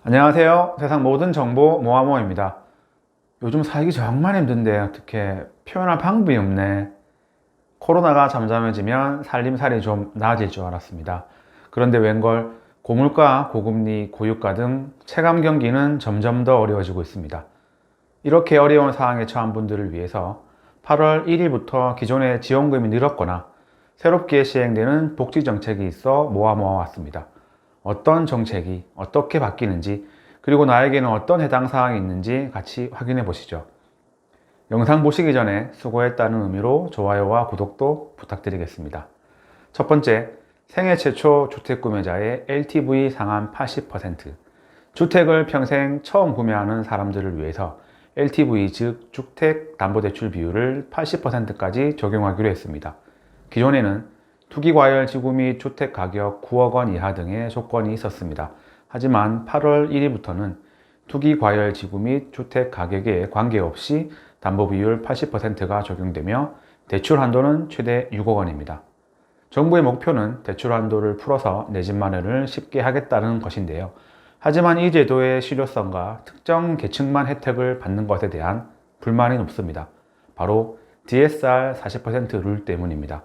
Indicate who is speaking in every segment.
Speaker 1: 안녕하세요. 세상 모든 정보 모아모입니다. 요즘 살기 정말 힘든데 어떻게 표현할 방법이 없네. 코로나가 잠잠해지면 살림살이 좀 나아질 줄 알았습니다. 그런데 웬걸 고물가, 고금리, 고유가 등 체감 경기는 점점 더 어려워지고 있습니다. 이렇게 어려운 상황에 처한 분들을 위해서 8월 1일부터 기존의 지원금이 늘었거나 새롭게 시행되는 복지 정책이 있어 모아왔습니다. 어떤 정책이 어떻게 바뀌는지, 그리고 나에게는 어떤 해당 사항이 있는지 같이 확인해 보시죠. 영상 보시기 전에 수고했다는 의미로 좋아요와 구독도 부탁드리겠습니다. 첫 번째, 생애 최초 주택 구매자의 LTV 상한 80%. 주택을 평생 처음 구매하는 사람들을 위해서 LTV, 즉 주택담보대출 비율을 80%까지 적용하기로 했습니다. 기존에는 투기과열지구 및 주택가격 9억 원 이하 등의 조건이 있었습니다. 하지만 8월 1일부터는 투기과열지구 및 주택가격에 관계없이 담보비율 80%가 적용되며 대출 한도는 최대 6억 원입니다. 정부의 목표는 대출 한도를 풀어서 내 집 마련을 쉽게 하겠다는 것인데요. 하지만 이 제도의 실효성과 특정 계층만 혜택을 받는 것에 대한 불만이 높습니다. 바로 DSR 40% 룰 때문입니다.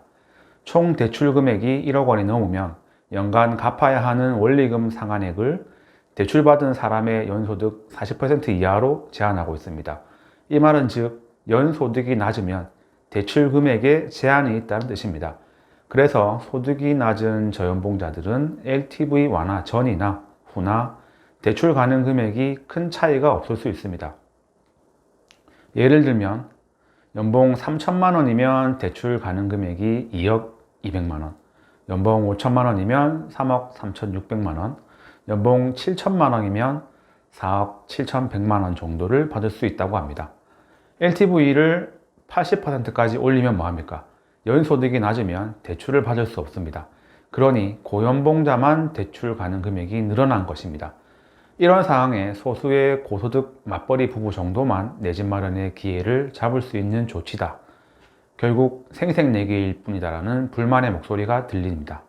Speaker 1: 총 대출 금액이 1억 원이 넘으면 연간 갚아야 하는 원리금 상환액을 대출받은 사람의 연소득 40% 이하로 제한하고 있습니다. 이 말은 즉 연소득이 낮으면 대출 금액에 제한이 있다는 뜻입니다. 그래서 소득이 낮은 저연봉자들은 LTV 완화 전이나 후나 대출 가능 금액이 큰 차이가 없을 수 있습니다. 예를 들면 연봉 3천만 원이면 대출 가능 금액이 2억 200만 원, 연봉 5천만 원이면 3억 3,600만 원, 연봉 7천만 원이면 4억 7,100만 원 정도를 받을 수 있다고 합니다. LTV를 80%까지 올리면 뭐합니까? 연소득이 낮으면 대출을 받을 수 없습니다. 그러니 고연봉자만 대출 가능 금액이 늘어난 것입니다. 이런 상황에 소수의 고소득 맞벌이 부부 정도만 내 집 마련의 기회를 잡을 수 있는 조치다. 결국 생색내기일 뿐이다라는 불만의 목소리가 들립니다.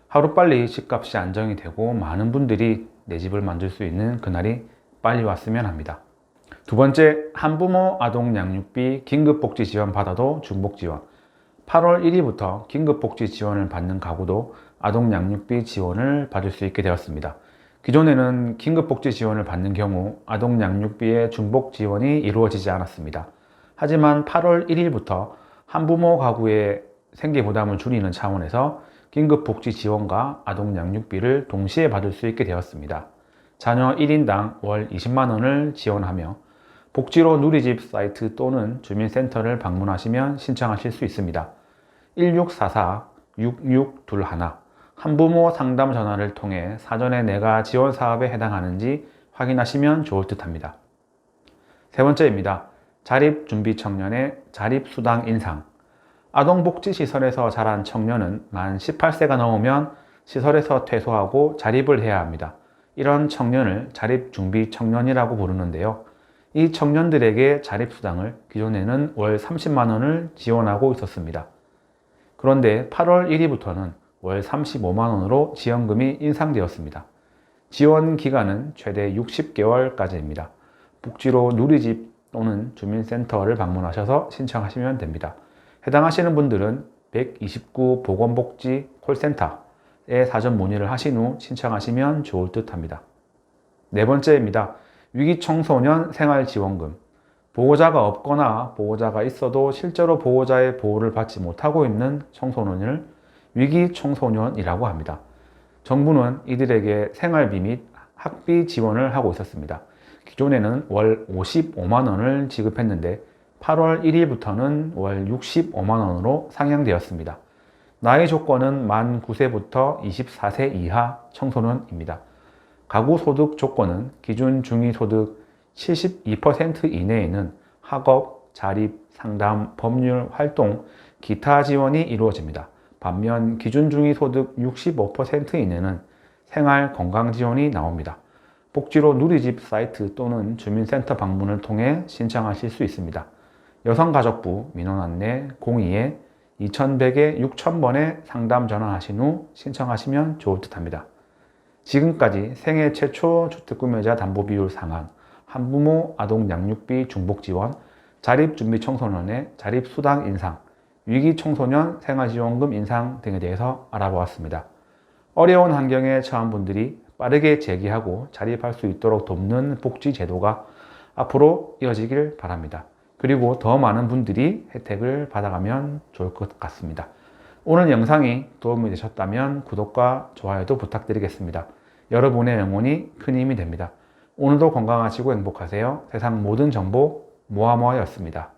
Speaker 1: 하루빨리 집값이 안정이 되고 많은 분들이 내 집을 만들 수 있는 그날이 빨리 왔으면 합니다. 두 번째, 한부모 아동 양육비 긴급복지 지원 받아도 중복 지원. 8월 1일부터 긴급복지 지원을 받는 가구도 아동 양육비 지원을 받을 수 있게 되었습니다. 기존에는 긴급복지 지원을 받는 경우 아동 양육비의 중복 지원이 이루어지지 않았습니다. 하지만 8월 1일부터 한부모 가구의 생계 부담을 줄이는 차원에서 긴급복지 지원과 아동 양육비를 동시에 받을 수 있게 되었습니다. 자녀 1인당 월 20만 원을 지원하며 복지로 누리집 사이트 또는 주민센터를 방문하시면 신청하실 수 있습니다. 1644-6621 한부모 상담 전화를 통해 사전에 내가 지원 사업에 해당하는지 확인하시면 좋을 듯 합니다. 세 번째입니다. 자립준비 청년의 자립수당 인상. 아동복지시설에서 자란 청년은 만 18세가 넘으면 시설에서 퇴소하고 자립을 해야 합니다. 이런 청년을 자립준비 청년이라고 부르는데요. 이 청년들에게 자립수당을 기존에는 월 30만 원을 지원하고 있었습니다. 그런데 8월 1일부터는 월 35만 원으로 지원금이 인상되었습니다. 지원 기간은 최대 60개월까지입니다. 복지로 누리집 또는 주민센터를 방문하셔서 신청하시면 됩니다. 해당하시는 분들은 129 보건복지 콜센터에 사전 문의를 하신 후 신청하시면 좋을 듯 합니다. 네 번째입니다. 위기청소년 생활지원금. 보호자가 없거나 보호자가 있어도 실제로 보호자의 보호를 받지 못하고 있는 청소년을 위기청소년이라고 합니다. 정부는 이들에게 생활비 및 학비 지원을 하고 있었습니다. 기존에는 월 55만 원을 지급했는데 8월 1일부터는 월 65만 원으로 상향되었습니다. 나이 조건은 만 9세부터 24세 이하 청소년입니다. 가구 소득 조건은 기준 중위소득 72% 이내에는 학업, 자립, 상담, 법률, 활동, 기타 지원이 이루어집니다. 반면 기준 중위소득 65% 이내는 생활 건강 지원이 나옵니다. 복지로 누리집 사이트 또는 주민센터 방문을 통해 신청하실 수 있습니다. 여성가족부 민원 안내 02-2100-6000번에 상담 전화하신 후 신청하시면 좋을 듯 합니다. 지금까지 생애 최초 주택구매자 담보비율 상한, 한부모 아동 양육비 중복 지원, 자립준비 청소년의 자립수당 인상, 위기청소년 생활지원금 인상 등에 대해서 알아보았습니다. 어려운 환경에 처한 분들이 빠르게 재기하고 자립할 수 있도록 돕는 복지 제도가 앞으로 이어지길 바랍니다. 그리고 더 많은 분들이 혜택을 받아가면 좋을 것 같습니다. 오늘 영상이 도움이 되셨다면 구독과 좋아요도 부탁드리겠습니다. 여러분의 응원이 큰 힘이 됩니다. 오늘도 건강하시고 행복하세요. 세상 모든 정보 모아모아였습니다.